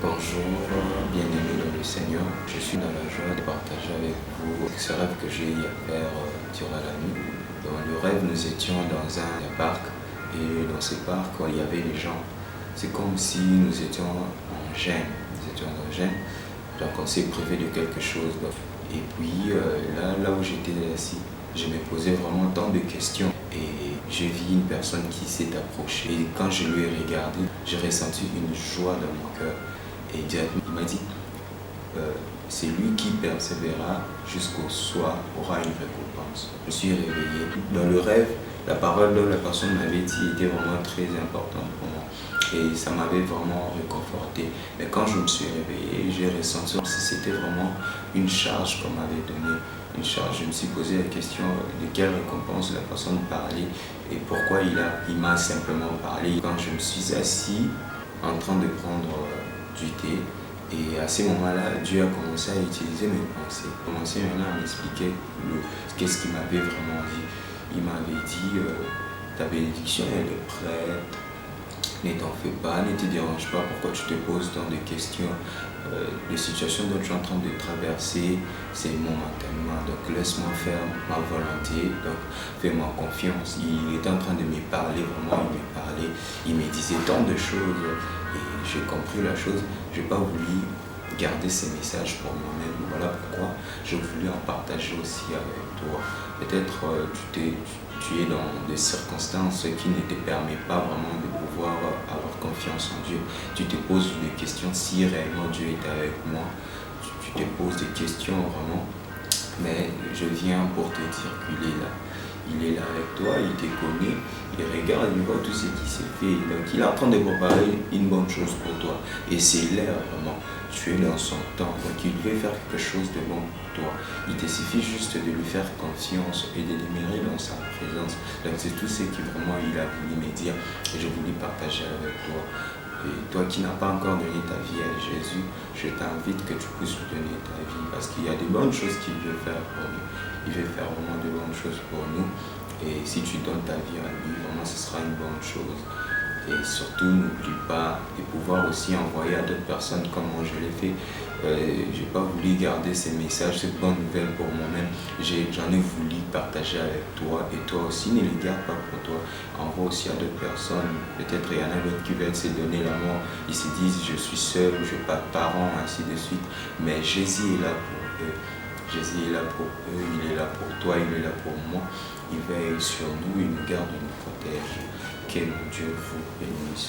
Bonjour, bien-aimés dans le Seigneur. Je suis dans la joie de partager avec vous ce rêve que j'ai eu à faire durant la nuit. Dans le rêve, nous étions dans un parc et dans ce parc, il y avait des gens. C'est comme si nous étions en gêne. Donc on s'est privé de quelque chose. Et puis là où j'étais assis, je me posais vraiment tant de questions. Et j'ai vu une personne qui s'est approchée. Et quand je lui ai regardé, j'ai ressenti une joie dans mon cœur. Et directement, il m'a dit, c'est lui qui persévérera jusqu'au soir aura une récompense. Je me suis réveillé. Dans le rêve, la parole dont la personne m'avait dit était vraiment très importante pour moi. Et ça m'avait vraiment réconforté. Mais quand je me suis réveillé, j'ai ressenti que c'était vraiment une charge qu'on m'avait donnée. Une charge. Je me suis posé la question de quelle récompense la personne parlait et pourquoi il m'a simplement parlé. Quand je me suis assis en train de prendre du thé, et à ce moment-là, Dieu a commencé à utiliser mes pensées. Il a commencé maintenant à m'expliquer qu'est-ce qu'il m'avait vraiment dit. Il m'avait dit, ta bénédiction elle est prête. Ne t'en fais pas, ne te dérange pas, pourquoi tu te poses tant de questions. Les situations dont tu es en train de traverser, c'est momentanément. Donc laisse-moi faire ma volonté, donc fais-moi confiance. Il était en train de me parler, vraiment, il me parlait, il me disait tant de choses. Et j'ai compris la chose, je n'ai pas voulu garder ces messages pour moi-même. Voilà pourquoi j'ai voulu en partager aussi avec toi. Peut-être tu es dans des circonstances qui ne te permettent pas vraiment de pouvoir avoir confiance en Dieu. Tu te poses des questions si réellement Dieu est avec moi. Tu te poses des questions vraiment. Mais je viens pour te dire qu'il est là. Il est là avec toi, il te connaît, il regarde, il voit tout ce qui s'est fait. Donc il est en train de préparer une bonne chose pour toi. Et c'est l'air vraiment. Tu es dans son temps. Donc il veut faire quelque chose de bon pour toi. Il te suffit juste de lui faire confiance et de demeurer dans sa présence. Donc c'est tout ce que vraiment il a voulu me dire. Et je voulais partager avec toi. Et toi qui n'as pas encore donné ta vie à Jésus, je t'invite que tu puisses lui donner ta vie. Parce qu'il y a de bonnes choses qu'il veut faire pour nous. Il veut faire vraiment de bonnes choses pour nous. Et si tu donnes ta vie à lui, vraiment ce sera une bonne chose. Et surtout, n'oublie pas de pouvoir aussi envoyer à d'autres personnes comme moi je l'ai fait. Je n'ai pas voulu garder ces messages, ces bonnes nouvelles pour moi-même. J'en ai voulu partager avec toi. Et toi aussi, ne les garde pas pour toi. Envoie aussi à d'autres personnes. Peut-être il y en a d'autres qui veulent se donner la mort. Ils se disent, je suis seul, je n'ai pas de parents, ainsi de suite. Mais Jésus est là pour eux. Jésus est là pour eux, il est là pour toi, il est là pour moi. Il veille sur nous, il nous garde, il nous protège. Que mon Dieu vous bénisse.